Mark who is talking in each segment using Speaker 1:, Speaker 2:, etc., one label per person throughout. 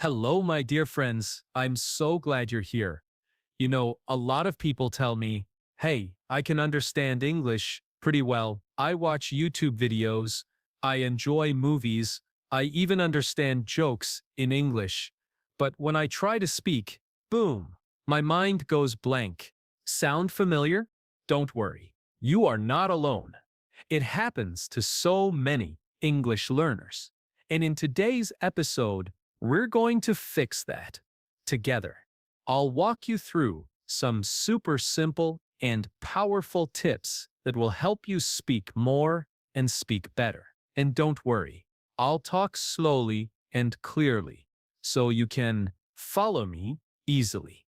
Speaker 1: Hello, my dear friends. I'm so glad you're here. A lot of people tell me, hey, I can understand English pretty well. I watch YouTube videos. I enjoy movies. I even understand jokes in English. But when I try to speak, boom, my mind goes blank. Sound familiar? Don't worry. You are not alone. It happens to so many English learners. And in today's episode, we're going to fix that together. I'll walk you through some super simple and powerful tips that will help you speak more and speak better. And don't worry, I'll talk slowly and clearly so you can follow me easily.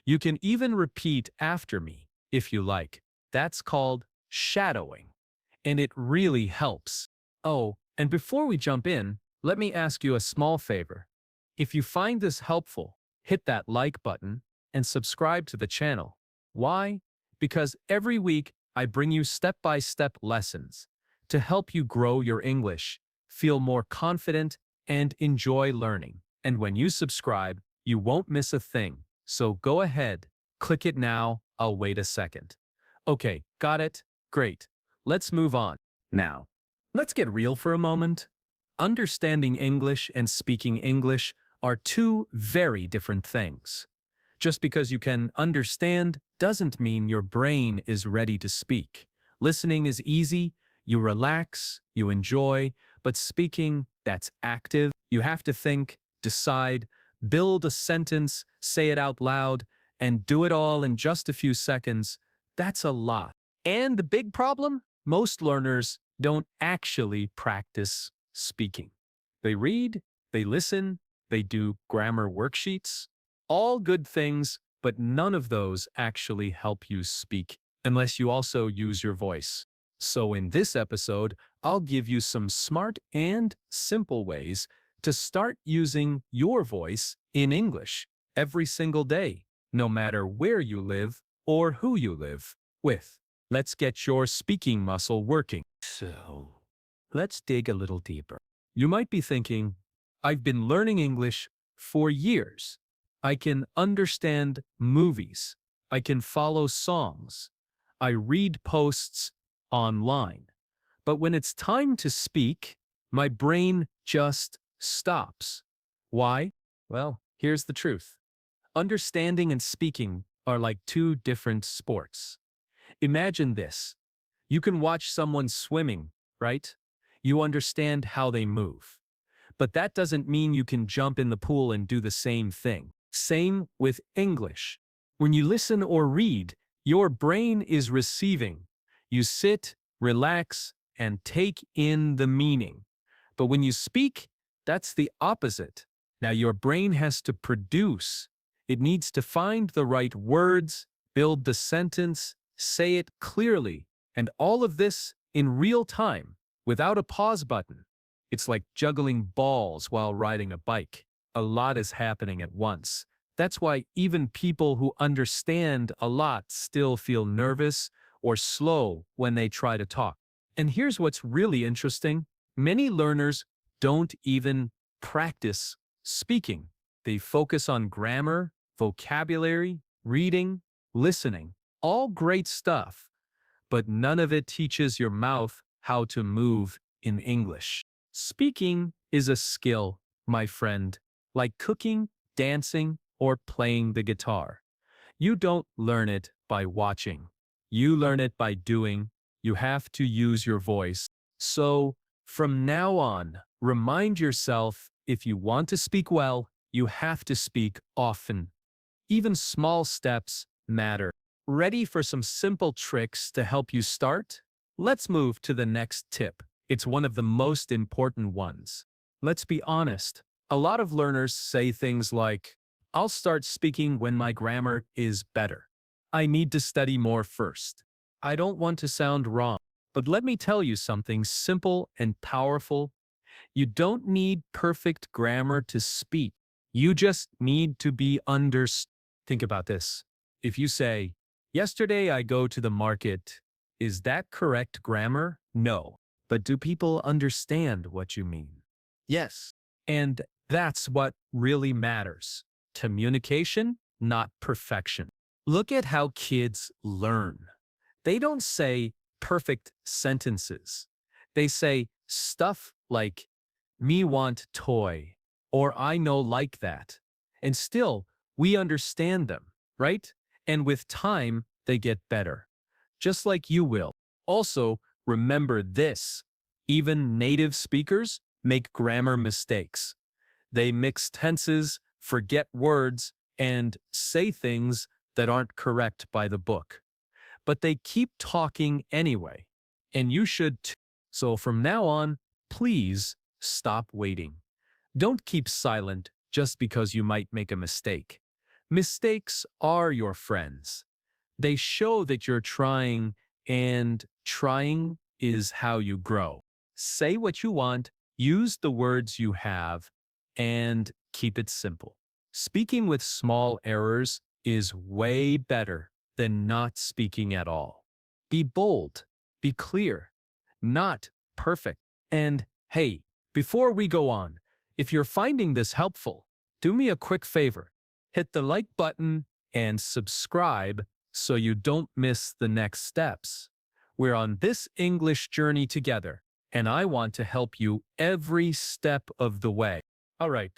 Speaker 1: You can even repeat after me if you like. That's called shadowing, and it really helps. Oh, and before we jump in, let me ask you a small favor. If you find this helpful, hit that like button and subscribe to the channel. Why? Because every week I bring you step-by-step lessons to help you grow your English, feel more confident, and enjoy learning. And when you subscribe, you won't miss a thing. So go ahead, click it now. I'll wait a second. Okay, got it? Great. Let's move on. Now, let's get real for a moment. Understanding English and speaking English are two very different things. Just because you can understand doesn't mean your brain is ready to speak. Listening is easy, you relax, you enjoy, but speaking, that's active. You have to think, decide, build a sentence, say it out loud, and do it all in just a few seconds. That's a lot. And the big problem? Most learners don't actually practice speaking. They read, they listen, they do grammar worksheets. All good things, but none of those actually help you speak unless you also use your voice. So in this episode, I'll give you some smart and simple ways to start using your voice in English every single day, no matter where you live or who you live with. Let's get your speaking muscle working. So, let's dig a little deeper. You might be thinking, I've been learning English for years. I can understand movies. I can follow songs. I read posts online. But when it's time to speak, my brain just stops. Why? Well, here's the truth. Understanding and speaking are like two different sports. Imagine this. You can watch someone swimming, right? You understand how they move. But that doesn't mean you can jump in the pool and do the same thing. Same with English. When you listen or read, your brain is receiving. You sit, relax, and take in the meaning. But when you speak, that's the opposite. Now your brain has to produce. It needs to find the right words, build the sentence, say it clearly, and all of this in real time, without a pause button. It's like juggling balls while riding a bike. A lot is happening at once. That's why even people who understand a lot still feel nervous or slow when they try to talk. And here's what's really interesting. Many learners don't even practice speaking. They focus on grammar, vocabulary, reading, listening. All great stuff, but none of it teaches your mouth how to move in English. Speaking is a skill, my friend, like cooking, dancing, or playing the guitar. You don't learn it by watching. You learn it by doing. You have to use your voice. So, from now on, remind yourself if you want to speak well, you have to speak often. Even small steps matter. Ready for some simple tricks to help you start? Let's move to the next tip. It's one of the most important ones. Let's be honest. A lot of learners say things like, I'll start speaking when my grammar is better. I need to study more first. I don't want to sound wrong. But let me tell you something simple and powerful. You don't need perfect grammar to speak. You just need to be understood. Think about this. If you say, yesterday I go to the market, is that correct grammar? No. But do people understand what you mean? Yes. And That's what really matters. Communication, not perfection. Look at how kids learn. They don't say perfect sentences. They say stuff like, me want toy, or I know like that. And still, we understand them, right? And with time, they get better. Just like you will. Also, remember this. Even native speakers make grammar mistakes. They mix tenses, forget words, and say things that aren't correct by the book. But they keep talking anyway. And you should too. So from now on, please stop waiting. Don't keep silent just because you might make a mistake. Mistakes are your friends. They show that you're trying, and trying is how you grow. Say what you want, use the words you have, and keep it simple. Speaking with small errors is way better than not speaking at all. Be bold, be clear, not perfect. And hey, before we go on, if you're finding this helpful, do me a quick favor. Hit the like button and subscribe so you don't miss the next steps. We're on this English journey together, and I want to help you every step of the way. All right,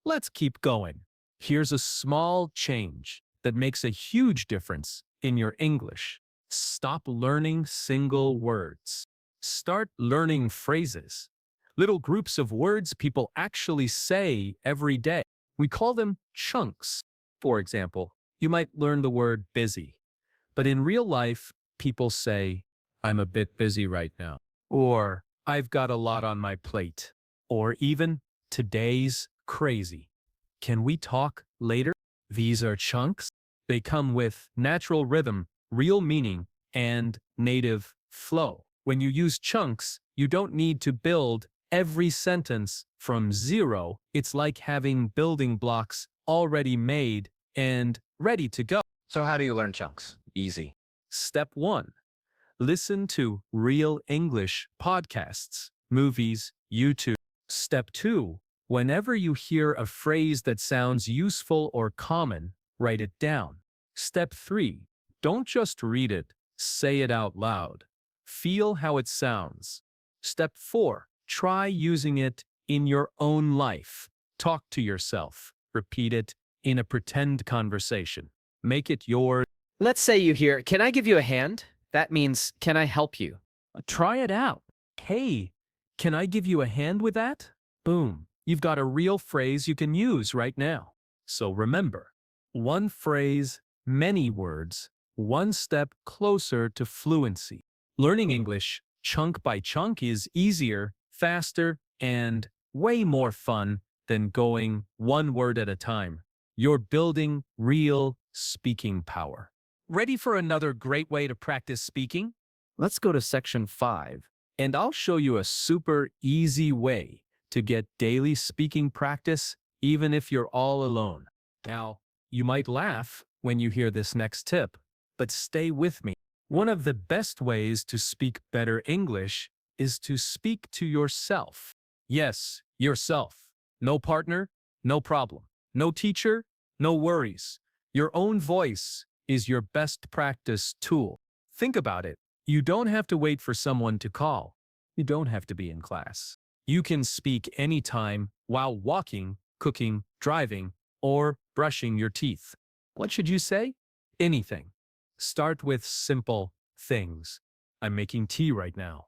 Speaker 1: let's keep going. Here's a small change that makes a huge difference in your English. Stop learning single words. Start learning phrases. Little groups of words people actually say every day. We call them chunks. For example, you might learn the word busy. But in real life, people say, I'm a bit busy right now. Or, I've got a lot on my plate. Or even, today's crazy. Can we talk later? These are chunks. They come with natural rhythm, real meaning, and native flow. When you use chunks, you don't need to build every sentence from zero. It's like having building blocks already made and ready to go.
Speaker 2: So how do you learn chunks? Easy.
Speaker 1: Step 1. Listen to real English podcasts, movies, YouTube. Step 2. Whenever you hear a phrase that sounds useful or common, write it down. Step 3. Don't just read it, say it out loud. Feel how it sounds. Step 4. Try using it in your own life. Talk to yourself. Repeat it in a pretend conversation. Make it yours.
Speaker 2: Let's say you hear, can I give you a hand? That means, can I help you?
Speaker 1: Try it out. Hey, can I give you a hand with that? Boom. You've got a real phrase you can use right now. So remember, one phrase, many words, one step closer to fluency. Learning English chunk by chunk is easier, faster, and way more fun than going one word at a time. You're building real speaking power. Ready for another great way to practice speaking? Let's go to section 5, and I'll show you a super easy way to get daily speaking practice even if you're all alone. Now, you might laugh when you hear this next tip, but stay with me. One of the best ways to speak better English is to speak to yourself. Yes, yourself. No partner, no problem. No teacher, no worries. Your own voice is your best practice tool. Think about it. You don't have to wait for someone to call. You don't have to be in class. You can speak anytime while walking, cooking, driving, or brushing your teeth. What should you say? Anything. Start with simple things. I'm making tea right now.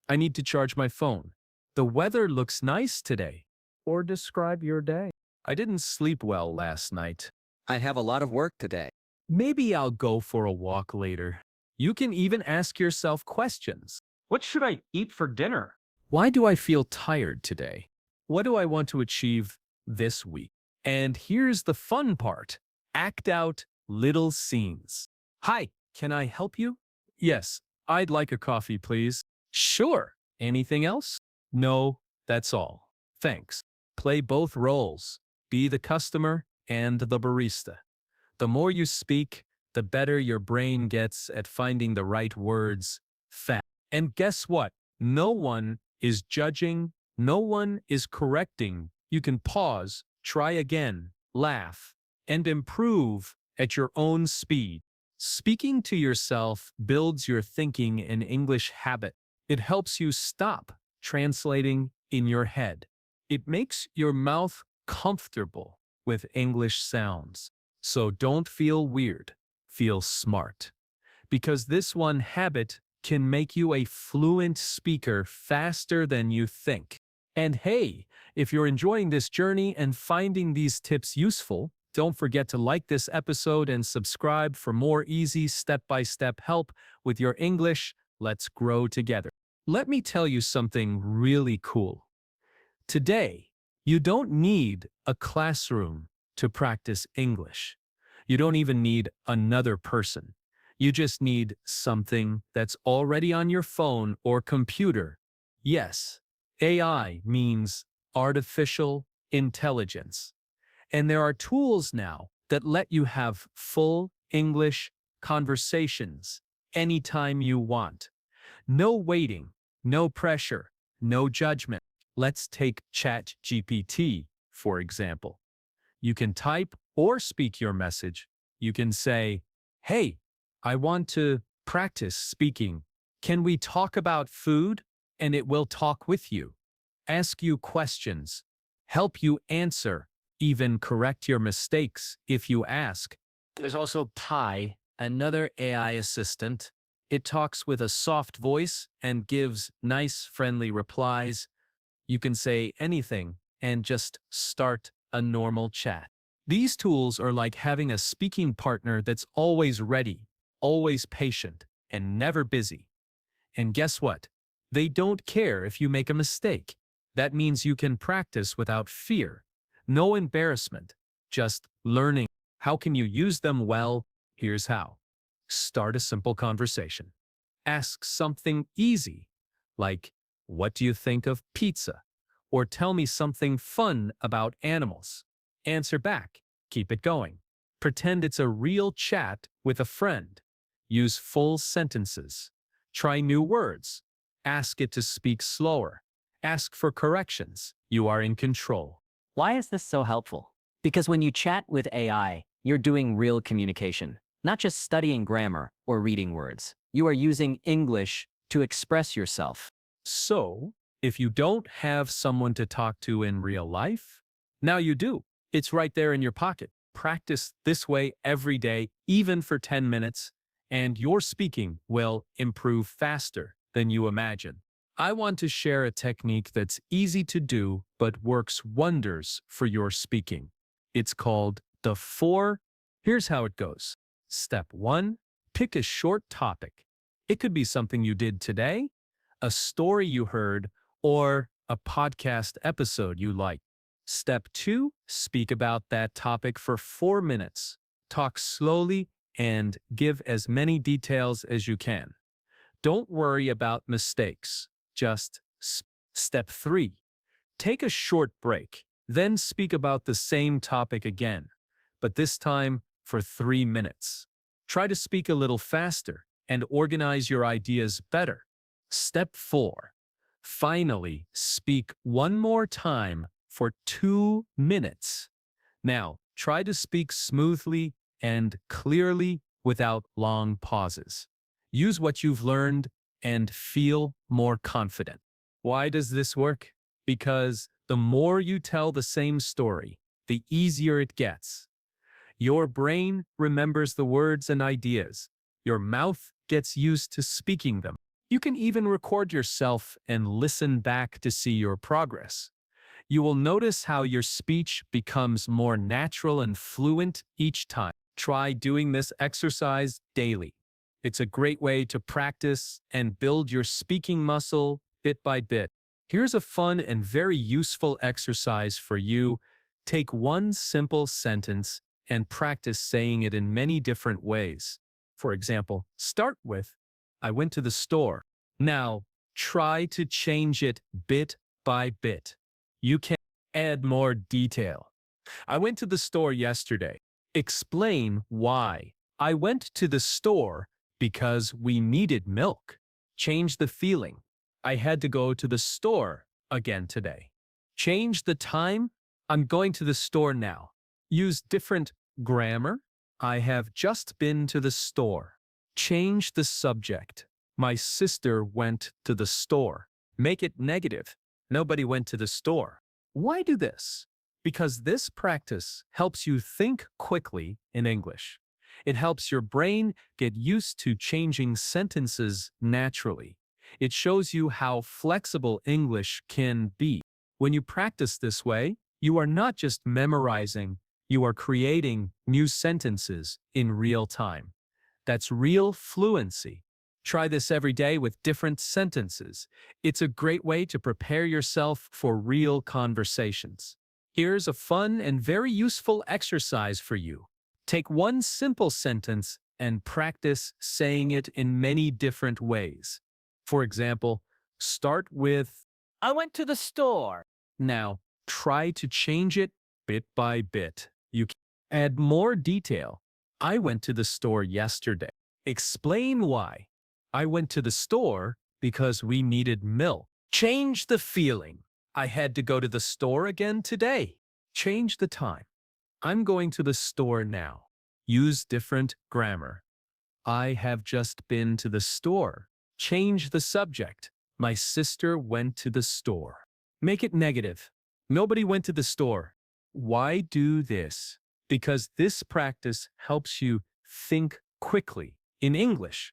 Speaker 1: I need to charge my phone. The weather looks nice today. Or describe your day. I didn't sleep well last night.
Speaker 2: I have a lot of work today.
Speaker 1: Maybe I'll go for a walk later. You can even ask yourself questions. What should I eat for dinner? Why do I feel tired today? What do I want to achieve this week? And here's the fun part. Act out little scenes. Hi, can I help you? Yes, I'd like a coffee, please. Sure. Anything else? No, that's all. Thanks. Play both roles. Be the customer and the barista. The more you speak, the better your brain gets at finding the right words fast. And guess what? No one is judging, no one is correcting You can pause, try again, laugh, and improve at your own speed. Speaking to yourself builds your thinking and English habit. It helps you stop translating in your head. It makes your mouth comfortable with English sounds. So don't feel weird, feel smart. Because this one habit can make you a fluent speaker faster than you think. And hey, if you're enjoying this journey and finding these tips useful, don't forget to like this episode and subscribe for more easy step-by-step help with your English. Let's grow together. Let me tell you something really cool. Today, you don't need a classroom to practice English. You don't even need another person. You just need something that's already on your phone or computer. Yes, AI means artificial intelligence. And there are tools now that let you have full English conversations anytime you want. No waiting, no pressure, no judgment. Let's take ChatGPT, for example. You can type or speak your message. You can say, "Hey, I want to practice speaking. Can we talk about food?" And it will talk with you, ask you questions, help you answer, even correct your mistakes if you ask. There's also Pi, another AI assistant. It talks with a soft voice and gives nice, friendly replies. You can say anything and just start a normal chat. These tools are like having a speaking partner that's always ready, always patient, and never busy. And guess what? They don't care if you make a mistake. That means you can practice without fear. No embarrassment, just learning. How can you use them well? Here's how. Start a simple conversation. Ask something easy, like, "What do you think of pizza?" Or "Tell me something fun about animals." Answer back. Keep it going. Pretend it's a real chat with a friend. Use full sentences. Try new words. Ask it to speak slower. Ask for corrections. You are in control.
Speaker 2: Why is this so helpful? Because when you chat with AI, you're doing real communication, not just studying grammar or reading words. You are using English to express yourself.
Speaker 1: So, if you don't have someone to talk to in real life, now you do. It's right there in your pocket. Practice this way every day, even for 10 minutes, and your speaking will improve faster than you imagine. I want to share a technique that's easy to do but works wonders for your speaking. It's called the 4. Here's how it goes. Step 1, pick a short topic. It could be something you did today, a story you heard, or a podcast episode you like. Step 2, speak about that topic for 4 minutes. Talk slowly and give as many details as you can. Don't worry about mistakes. Just Step 3, take a short break. Then speak about the same topic again, but this time for 3 minutes. Try to speak a little faster and organize your ideas better. Step 4, finally, speak one more time for 2 minutes. Now, try to speak smoothly and clearly without long pauses. Use what you've learned and feel more confident. Why does this work? Because the more you tell the same story, the easier it gets. Your brain remembers the words and ideas. Your mouth gets used to speaking them. You can even record yourself and listen back to see your progress. You will notice how your speech becomes more natural and fluent each time. Try doing this exercise daily. It's a great way to practice and build your speaking muscle bit by bit. Here's a fun and very useful exercise for you. Take one simple sentence and practice saying it in many different ways. For example, start with, "I went to the store." Now, try to change it bit by bit. You can add more detail. "I went to the store yesterday." Explain why. "I went to the store because we needed milk." Change the feeling. "I had to go to the store again today." Change the time I'm going to the store now. Use different grammar. I have just been to the store. Change the subject. My sister went to the store. Make it negative. Nobody went to the store. Why do this? Because this practice helps you think quickly in English. It helps your brain get used to changing sentences naturally. It shows you how flexible English can be. When you practice this way, you are not just memorizing, you are creating new sentences in real time. That's real fluency. Try this every day with different sentences. It's a great way to prepare yourself for real conversations. Here's a fun and very useful exercise for you. Take one simple sentence and practice saying it in many different ways. For example, start with,
Speaker 2: I went to the store.
Speaker 1: now try to change it bit by bit. You can add more detail. I went to the store yesterday. Explain why. I went to the store because we needed milk. Change the feeling. I had to go to the store again today. Change the time. I'm going to the store now. Use different grammar. I have just been to the store. Change the subject. My sister went to the store. Make it negative. Nobody went to the store. Why do this? Because this practice helps you think quickly in English.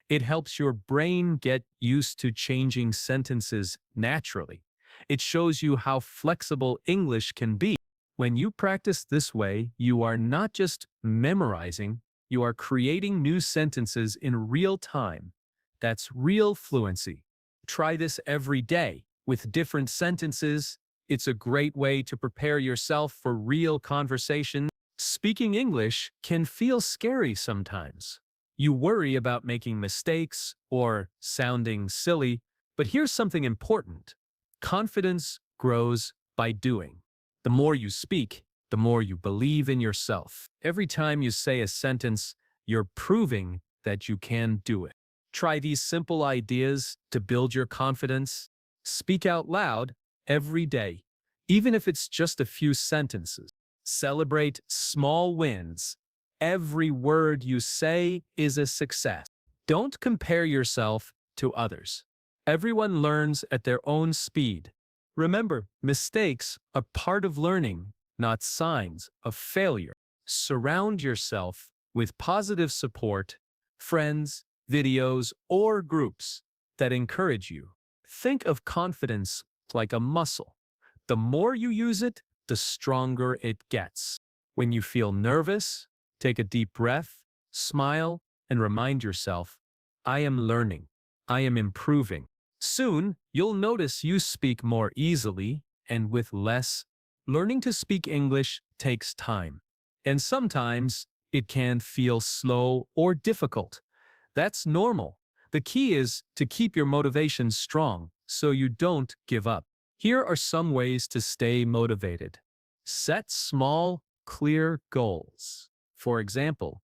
Speaker 1: It helps your brain get used to changing sentences naturally. It shows you how flexible English can be. When you practice this way, you are not just memorizing, you are creating new sentences in real time. That's real fluency. Try this every day with different sentences. It's a great way to prepare yourself for real conversation. Speaking English can feel scary sometimes. You worry about making mistakes or sounding silly, but here's something important. Confidence grows by doing. The more you speak, the more you believe in yourself. Every time you say a sentence, you're proving that you can do it. Try these simple ideas to build your confidence. Speak out loud every day, even if it's just a few sentences. Celebrate small wins. Every word you say is a success. Don't compare yourself to others. Everyone learns at their own speed. Remember, mistakes are part of learning, not signs of failure. Surround yourself with positive support, friends, videos, or groups that encourage you. Think of confidence like a muscle. The more you use it, the stronger it gets. When you feel nervous, take a deep breath, smile, and remind yourself, I am learning. I am improving. Soon, you'll notice you speak more easily and with less. Learning to speak English takes time, and sometimes it can feel slow or difficult. That's normal. The key is to keep your motivation strong so you don't give up. Here are some ways to stay motivated. Set small, clear goals. For example,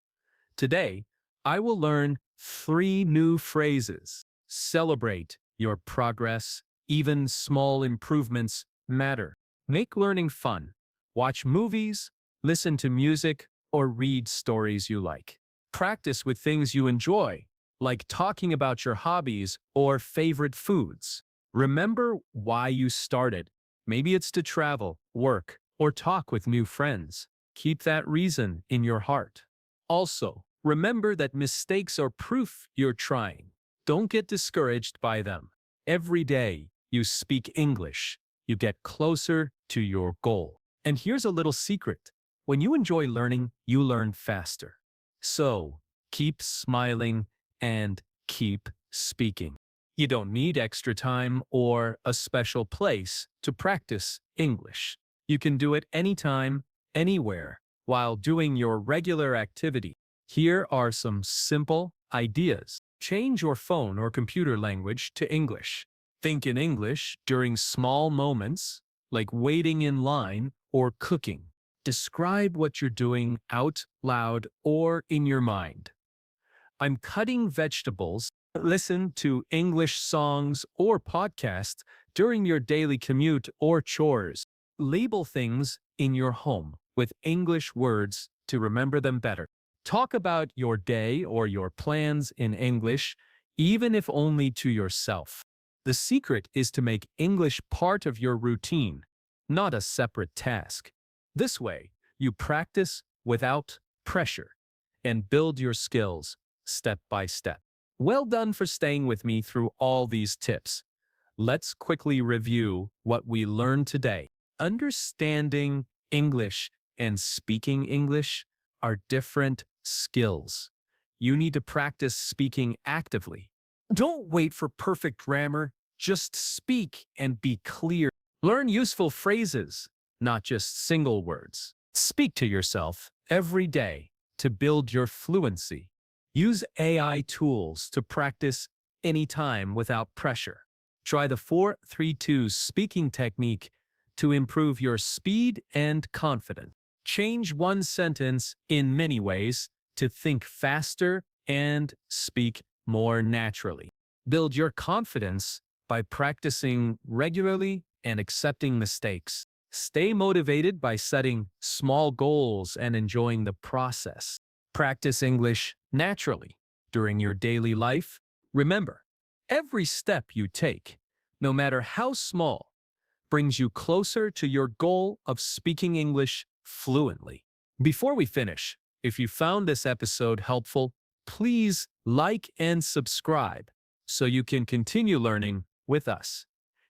Speaker 1: today, I will learn 3 new phrases. Celebrate your progress. Even small improvements matter. Make learning fun. Watch movies, listen to music, or read stories you like. Practice with things you enjoy, like talking about your hobbies or favorite foods. Remember why you started. Maybe it's to travel, work, or talk with new friends. Keep that reason in your heart. Also, remember that mistakes are proof you're trying. Don't get discouraged by them. Every day you speak English, you get closer to your goal. And here's a little secret. When you enjoy learning, you learn faster. So, keep smiling and keep speaking. You don't need extra time or a special place to practice English. You can do it anytime, anywhere, while doing your regular activity. Here are some simple ideas. Change your phone or computer language to English. Think in English during small moments, like waiting in line or cooking. Describe what you're doing out loud or in your mind. I'm cutting vegetables. Listen to English songs or podcasts during your daily commute or chores. Label things in your home with English words to remember them better. Talk about your day or your plans in English, even if only to yourself. The secret is to make English part of your routine, not a separate task. This way, you practice without pressure and build your skills step by step. Well done for staying with me through all these tips. Let's quickly review what we learned today. Understanding English and speaking English are different skills. You need to practice speaking actively. Don't wait for perfect grammar, just speak and be clear. Learn useful phrases, not just single words. Speak to yourself every day to build your fluency. Use AI tools to practice anytime without pressure. Try the 4-3-2 speaking technique to improve your speed and confidence. Change one sentence in many ways to think faster and speak more naturally. Build your confidence by practicing regularly and accepting mistakes. Stay motivated by setting small goals and enjoying the process. Practice English naturally during your daily life. Remember, every step you take, no matter how small, brings you closer to your goal of speaking English fluently. Before we finish, if you found this episode helpful, please like and subscribe so you can continue learning with us.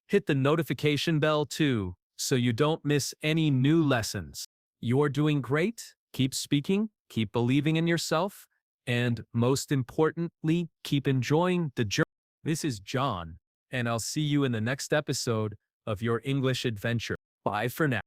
Speaker 1: Hit the notification bell too so you don't miss any new lessons. You're doing great. Keep speaking, keep believing in yourself, and most importantly, keep enjoying the journey. This is John, and I'll see you in the next episode of your English adventure. Bye for now.